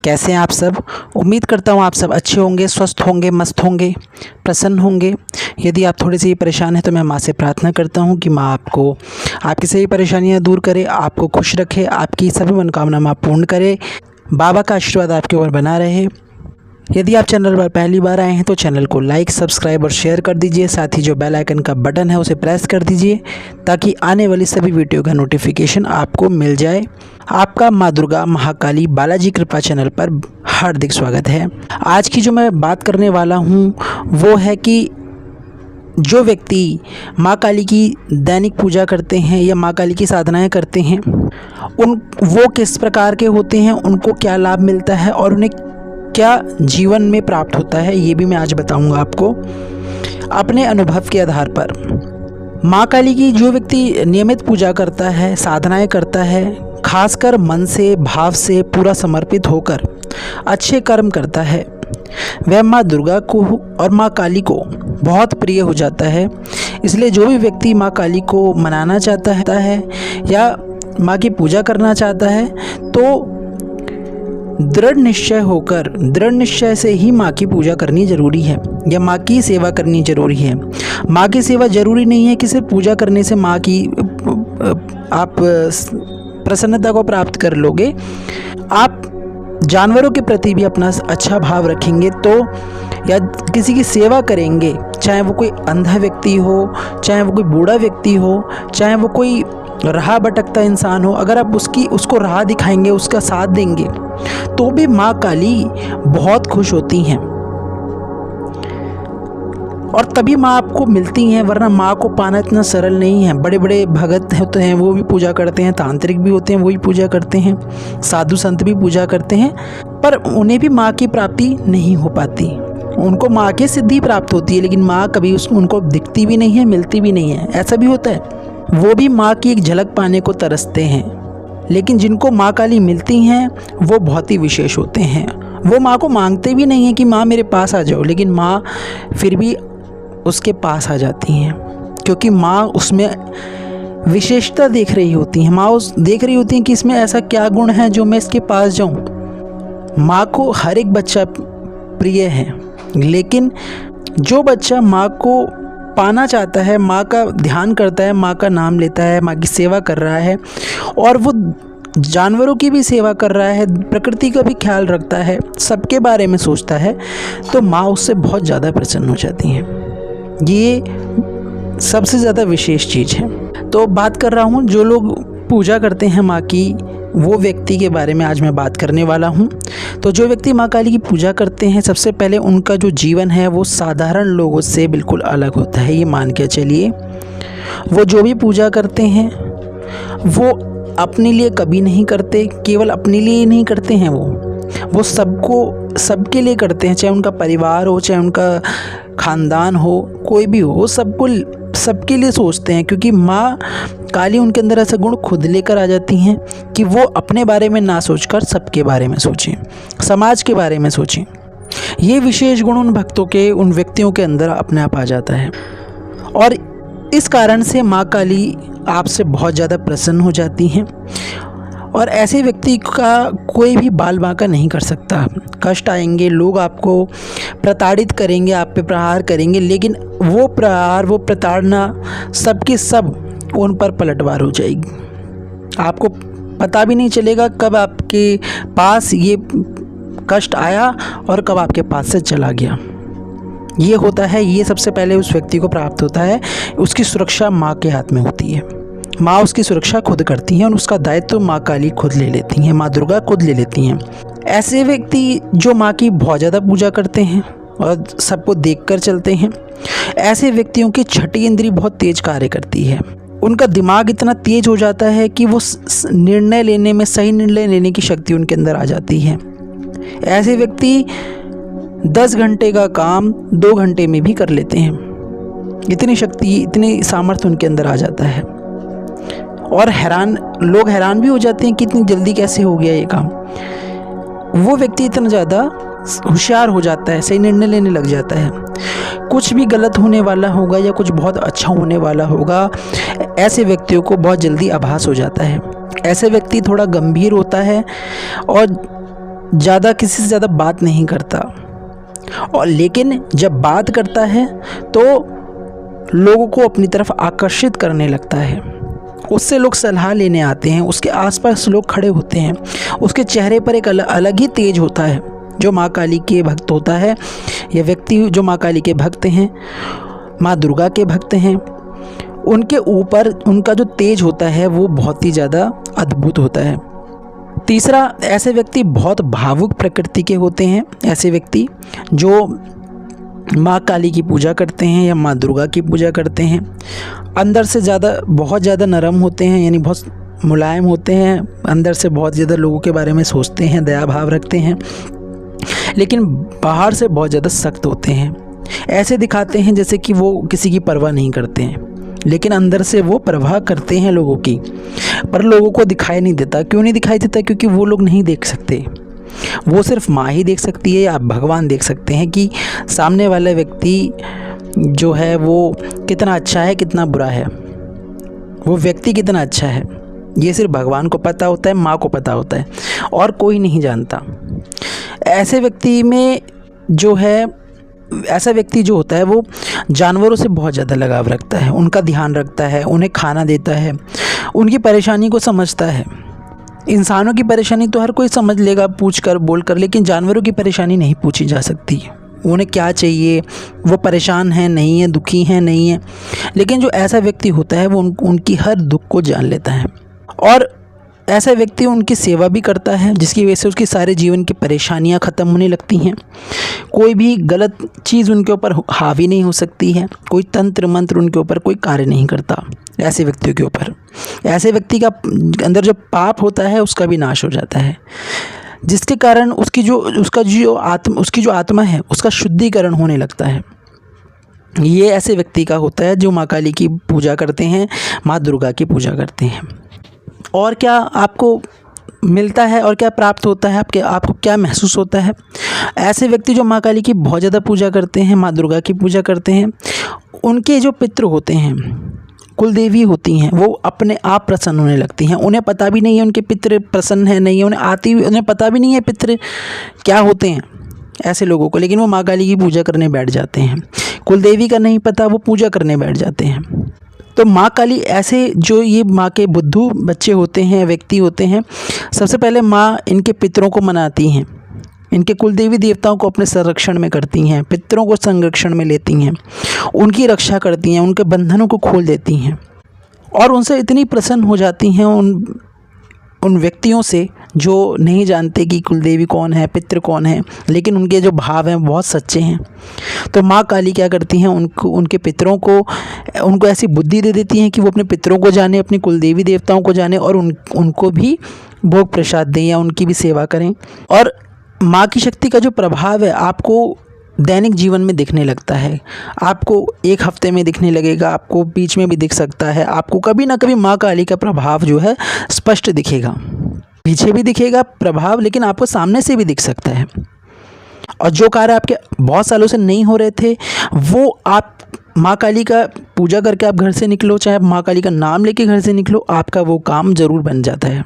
कैसे हैं आप सब। उम्मीद करता हूँ आप सब अच्छे होंगे, स्वस्थ होंगे, मस्त होंगे, प्रसन्न होंगे। यदि आप थोड़े से परेशान हैं तो मैं माँ से प्रार्थना करता हूँ कि माँ आपको आपकी सभी परेशानियाँ दूर करे, आपको खुश रखे, आपकी सभी मनोकामना माँ पूर्ण करे। बाबा का आशीर्वाद आपके ऊपर बना रहे। यदि आप चैनल पर पहली बार आए हैं तो चैनल को लाइक, सब्सक्राइब और शेयर कर दीजिए। साथ ही जो बेल आइकन का बटन है उसे प्रेस कर दीजिए ताकि आने वाली सभी वीडियो का नोटिफिकेशन आपको मिल जाए। आपका माँ दुर्गा महाकाली बालाजी कृपा चैनल पर हार्दिक स्वागत है। आज की जो मैं बात करने वाला हूँ वो है कि जो व्यक्ति माँ काली की दैनिक पूजा करते हैं या माँ काली की साधनाएं करते हैं वो किस प्रकार के होते हैं, उनको क्या लाभ मिलता है और उन्हें क्या जीवन में प्राप्त होता है, ये भी मैं आज बताऊंगा आपको अपने अनुभव के आधार पर। माँ काली की जो व्यक्ति नियमित पूजा करता है, साधनाएं करता है, खासकर मन से, भाव से पूरा समर्पित होकर अच्छे कर्म करता है, वह माँ दुर्गा को और माँ काली को बहुत प्रिय हो जाता है। इसलिए जो भी व्यक्ति माँ काली को मनाना चाहता है या माँ की पूजा करना चाहता है तो दृढ़ निश्चय से ही माँ की पूजा करनी जरूरी है या माँ की सेवा करनी जरूरी है। माँ की सेवा जरूरी नहीं है कि सिर्फ पूजा करने से माँ की आप प्रसन्नता को प्राप्त कर लोगे। आप जानवरों के प्रति भी अपना अच्छा भाव रखेंगे तो या किसी की सेवा करेंगे, चाहे वो कोई अंधा व्यक्ति हो, चाहे वो कोई बूढ़ा व्यक्ति हो, चाहे वो कोई राह भटकता इंसान हो, अगर आप उसको राह दिखाएंगे, उसका साथ देंगे तो भी माँ काली बहुत खुश होती हैं और तभी माँ आपको मिलती हैं। वरना माँ को पाना इतना सरल नहीं है। बड़े बड़े भगत होते हैं वो भी पूजा करते हैं, तांत्रिक भी होते हैं वो भी पूजा करते हैं, साधु संत भी पूजा करते हैं, पर उन्हें भी माँ की प्राप्ति नहीं हो पाती। उनको माँ की सिद्धि प्राप्त होती है लेकिन माँ कभी उनको दिखती भी नहीं है, मिलती भी नहीं है। ऐसा भी होता है, वो भी माँ की एक झलक पाने को तरसते हैं। लेकिन जिनको माँ काली मिलती हैं वो बहुत ही विशेष होते हैं। वो माँ को मांगते भी नहीं हैं कि माँ मेरे पास आ जाओ, लेकिन माँ फिर भी उसके पास आ जाती हैं क्योंकि माँ उसमें विशेषता देख रही होती हैं। माँ देख रही होती हैं कि इसमें ऐसा क्या गुण है जो मैं इसके पास जाऊँ। माँ को हर एक बच्चा प्रिय है, लेकिन जो बच्चा माँ को पाना चाहता है, माँ का ध्यान करता है, माँ का नाम लेता है, माँ की सेवा कर रहा है और वो जानवरों की भी सेवा कर रहा है, प्रकृति का भी ख्याल रखता है, सबके बारे में सोचता है, तो माँ उससे बहुत ज़्यादा प्रसन्न हो जाती हैं। ये सबसे ज़्यादा विशेष चीज़ है। तो बात कर रहा हूँ जो लोग पूजा करते हैं माँ की, वो व्यक्ति के बारे में आज मैं बात करने वाला हूँ। तो जो व्यक्ति माँ काली की पूजा करते हैं, सबसे पहले उनका जो जीवन है वो साधारण लोगों से बिल्कुल अलग होता है। ये मान के चलिए, वो जो भी पूजा करते हैं वो अपने लिए कभी नहीं करते, केवल अपने लिए ही नहीं करते हैं, वो सबके लिए करते हैं। चाहे उनका परिवार हो, चाहे उनका खानदान हो, कोई भी हो, वो सबके लिए सोचते हैं क्योंकि माँ काली उनके अंदर ऐसा गुण खुद लेकर आ जाती हैं कि वो अपने बारे में ना सोचकर सबके बारे में सोचें, समाज के बारे में सोचें। ये विशेष गुण उन भक्तों के, उन व्यक्तियों के अंदर अपने आप आ जाता है और इस कारण से माँ काली आपसे बहुत ज़्यादा प्रसन्न हो जाती हैं और ऐसे व्यक्ति का कोई भी बाल बांका नहीं कर सकता। कष्ट आएंगे, लोग आपको प्रताड़ित करेंगे, आप पे प्रहार करेंगे, लेकिन वो प्रताड़ना सबके सब उन पर पलटवार हो जाएगी। आपको पता भी नहीं चलेगा कब आपके पास ये कष्ट आया और कब आपके पास से चला गया। ये होता है, ये सबसे पहले उस व्यक्ति को प्राप्त होता है। उसकी सुरक्षा माँ के हाथ में होती है। माँ उसकी सुरक्षा खुद करती हैं और उसका दायित्व माँ काली खुद ले लेती हैं, माँ दुर्गा खुद ले लेती हैं। ऐसे व्यक्ति जो माँ की बहुत ज़्यादा पूजा करते हैं और सबको देखकर चलते हैं, ऐसे व्यक्तियों की छठी इंद्री बहुत तेज कार्य करती है। उनका दिमाग इतना तेज हो जाता है कि वो सही निर्णय लेने की शक्ति उनके अंदर आ जाती है। ऐसे व्यक्ति 10 घंटे का काम 2 घंटे में भी कर लेते हैं। इतनी शक्ति, इतनी सामर्थ्य उनके अंदर आ जाता है और लोग हैरान भी हो जाते हैं कि इतनी जल्दी कैसे हो गया ये काम। वो व्यक्ति इतना ज़्यादा होशियार हो जाता है, सही निर्णय लेने लग जाता है। कुछ भी गलत होने वाला होगा या कुछ बहुत अच्छा होने वाला होगा, ऐसे व्यक्तियों को बहुत जल्दी आभास हो जाता है। ऐसे व्यक्ति थोड़ा गंभीर होता है और ज़्यादा किसी से ज़्यादा बात नहीं करता, और लेकिन जब बात करता है तो लोगों को अपनी तरफ आकर्षित करने लगता है। उससे लोग सलाह लेने आते हैं, उसके आसपास लोग खड़े होते हैं। उसके चेहरे पर एक अलग ही तेज होता है। जो माँ काली के भक्त होता है, यह व्यक्ति जो माँ काली के भक्त हैं, माँ दुर्गा के भक्त हैं, उनके ऊपर उनका जो तेज होता है वो बहुत ही ज़्यादा अद्भुत होता है। तीसरा, ऐसे व्यक्ति बहुत भावुक प्रकृति के होते हैं। ऐसे व्यक्ति जो माँ काली की पूजा करते हैं या माँ दुर्गा की पूजा करते हैं, अंदर से बहुत ज़्यादा नरम होते हैं, यानी बहुत मुलायम होते हैं, अंदर से बहुत ज़्यादा लोगों के बारे में सोचते हैं, दया भाव रखते हैं, लेकिन बाहर से बहुत ज़्यादा सख्त होते हैं। ऐसे दिखाते हैं जैसे कि वो किसी की परवाह नहीं करते हैं, लेकिन अंदर से वो परवाह करते हैं लोगों की, पर लोगों को दिखाई नहीं देता। क्यों नहीं दिखाई देता? क्योंकि वो लोग नहीं देख सकते। वो सिर्फ माँ ही देख सकती है, या भगवान देख सकते हैं कि सामने वाला व्यक्ति जो है वो कितना अच्छा है, कितना बुरा है, वो व्यक्ति कितना अच्छा है। ये सिर्फ भगवान को पता होता है, माँ को पता होता है, और कोई नहीं जानता। ऐसे व्यक्ति में जो है, ऐसा व्यक्ति जो होता है वो जानवरों से बहुत ज़्यादा लगाव रखता है, उनका ध्यान रखता है, उन्हें खाना देता है, उनकी परेशानी को समझता है। इंसानों की परेशानी तो हर कोई समझ लेगा पूछ कर, बोल कर, लेकिन जानवरों की परेशानी नहीं पूछी जा सकती। उन्हें क्या चाहिए, वो परेशान हैं नहीं है, दुखी हैं नहीं है, लेकिन जो ऐसा व्यक्ति होता है वो उनकी हर दुख को जान लेता है, और ऐसा व्यक्ति उनकी सेवा भी करता है, जिसकी वजह से उसकी सारे जीवन की परेशानियां ख़त्म होने लगती हैं। कोई भी गलत चीज़ उनके ऊपर हावी नहीं हो सकती है, कोई तंत्र मंत्र उनके ऊपर कोई कार्य नहीं करता ऐसे व्यक्तियों के ऊपर। ऐसे व्यक्ति का अंदर जो पाप होता है उसका भी नाश हो जाता है, जिसके कारण उसकी जो आत्मा है उसका शुद्धिकरण होने लगता है। ये ऐसे व्यक्ति का होता है जो माँ काली की पूजा करते हैं, माँ दुर्गा की पूजा करते हैं। और क्या आपको मिलता है और क्या प्राप्त होता है, आपको क्या महसूस होता है? ऐसे व्यक्ति जो माँ काली की बहुत ज़्यादा पूजा करते हैं, माँ दुर्गा की पूजा करते हैं, उनके जो पितृ होते हैं, कुलदेवी होती हैं, वो अपने आप प्रसन्न होने लगती हैं। उन्हें पता भी नहीं है उनके पितृ प्रसन्न है नहीं है, उन्हें पता भी नहीं है पितृ क्या होते हैं ऐसे लोगों को, लेकिन वो माँ काली की पूजा करने बैठ जाते हैं। कुलदेवी का नहीं पता, वो पूजा करने बैठ जाते हैं। तो माँ काली ऐसे जो ये माँ के बुद्धू बच्चे होते हैं, व्यक्ति होते हैं, सबसे पहले माँ इनके पितरों को मनाती हैं, इनके कुलदेवी देवताओं को अपने संरक्षण में करती हैं, पितरों को संरक्षण में लेती हैं, उनकी रक्षा करती हैं, उनके बंधनों को खोल देती हैं, और उनसे इतनी प्रसन्न हो जाती हैं उन व्यक्तियों से जो नहीं जानते कि कुलदेवी कौन है, पितृ कौन है, लेकिन उनके जो भाव हैं बहुत सच्चे हैं। तो माँ काली क्या करती हैं, उनके पितरों को उनको ऐसी बुद्धि दे देती हैं कि वो अपने पितरों को जाने, अपनी कुलदेवी देवताओं को जाने, और उनको भी भोग प्रसाद दें या उनकी भी सेवा करें। और माँ की शक्ति का जो प्रभाव है आपको दैनिक जीवन में दिखने लगता है। आपको एक हफ्ते में दिखने लगेगा, आपको बीच में भी दिख सकता है, आपको कभी ना कभी माँ काली का प्रभाव जो है स्पष्ट दिखेगा। पीछे भी दिखेगा प्रभाव, लेकिन आपको सामने से भी दिख सकता है। और जो कार्य आपके बहुत सालों से नहीं हो रहे थे, वो आप माँ काली का पूजा करके आप घर से निकलो, चाहे माँ काली का नाम लेके घर से निकलो, आपका वो काम ज़रूर बन जाता है।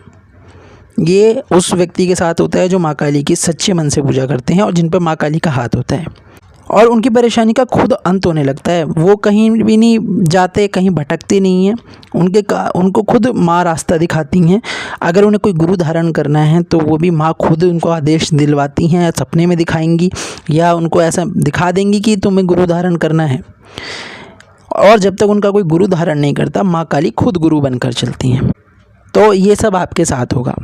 ये उस व्यक्ति के साथ होता है जो माँ काली की सच्चे मन से पूजा करते हैं और जिन पर माँ काली का हाथ होता है, और उनकी परेशानी का खुद अंत होने लगता है। वो कहीं भी नहीं जाते, कहीं भटकते नहीं हैं, उनको खुद माँ रास्ता दिखाती हैं। अगर उन्हें कोई गुरु धारण करना है तो वो भी माँ खुद उनको आदेश दिलवाती हैं, सपने में दिखाएंगी या उनको ऐसा दिखा देंगी कि तुम्हें गुरु धारण करना है। और जब तक उनका कोई गुरु धारण नहीं करता, माँ काली खुद गुरु बनकर चलती हैं। तो ये सब आपके साथ होगा।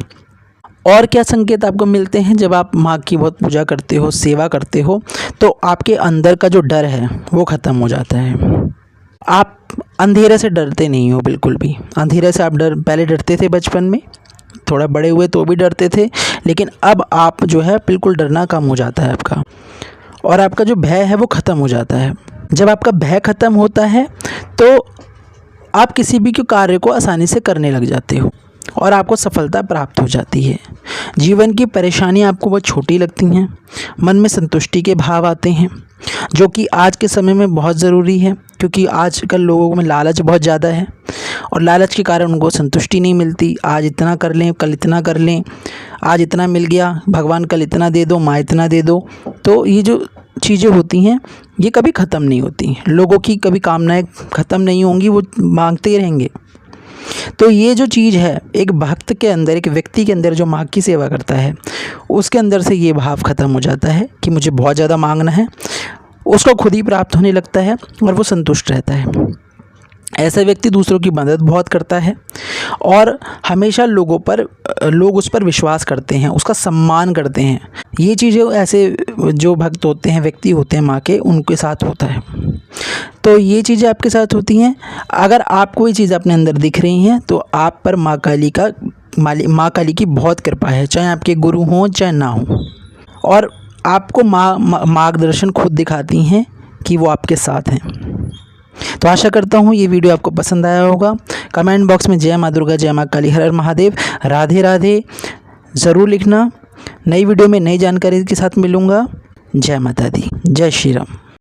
और क्या संकेत आपको मिलते हैं जब आप माँ की बहुत पूजा करते हो, सेवा करते हो, तो आपके अंदर का जो डर है वो ख़त्म हो जाता है। आप अंधेरे से डरते नहीं हो बिल्कुल भी। अंधेरे से आप पहले डरते थे बचपन में, थोड़ा बड़े हुए तो भी डरते थे, लेकिन अब आप जो है बिल्कुल डरना कम हो जाता है आपका, और आपका जो भय है वो ख़त्म हो जाता है। जब आपका भय ख़त्म होता है तो आप किसी भी कार्य को आसानी से करने लग जाते हो और आपको सफलता प्राप्त हो जाती है। जीवन की परेशानियां आपको बहुत छोटी लगती हैं, मन में संतुष्टि के भाव आते हैं, जो कि आज के समय में बहुत ज़रूरी है, क्योंकि आजकल लोगों में लालच बहुत ज़्यादा है और लालच के कारण उनको संतुष्टि नहीं मिलती। आज इतना कर लें, कल इतना कर लें, आज इतना मिल गया, भगवान कल इतना दे दो, माँ इतना दे दो। तो ये जो चीज़ें होती हैं ये कभी ख़त्म नहीं होती। लोगों की कभी कामनाएं ख़त्म नहीं होंगी, वो मांगते ही रहेंगे। तो ये जो चीज़ है, एक भक्त के अंदर, एक व्यक्ति के अंदर जो माँ की सेवा करता है, उसके अंदर से ये भाव ख़त्म हो जाता है कि मुझे बहुत ज़्यादा मांगना है। उसको खुद ही प्राप्त होने लगता है और वो संतुष्ट रहता है। ऐसा व्यक्ति दूसरों की मदद बहुत करता है और हमेशा लोग उस पर विश्वास करते हैं, उसका सम्मान करते हैं। ये चीज़ें ऐसे जो भक्त होते हैं, व्यक्ति होते हैं माँ के, उनके साथ होता है। तो ये चीज़ें आपके साथ होती हैं। अगर आपको ये चीज़ अपने अंदर दिख रही हैं तो आप पर माँ काली की बहुत कृपा है, चाहे आपके गुरु हों चाहे ना हों। और आपको मार्गदर्शन खुद दिखाती हैं कि वो आपके साथ हैं। तो आशा करता हूँ ये वीडियो आपको पसंद आया होगा। कमेंट बॉक्स में जय माँ दुर्गा, जय माँ काली, हर हर महादेव, राधे राधे ज़रूर लिखना। नई वीडियो में नई जानकारी के साथ मिलूँगा। जय माता दी, जय श्री राम।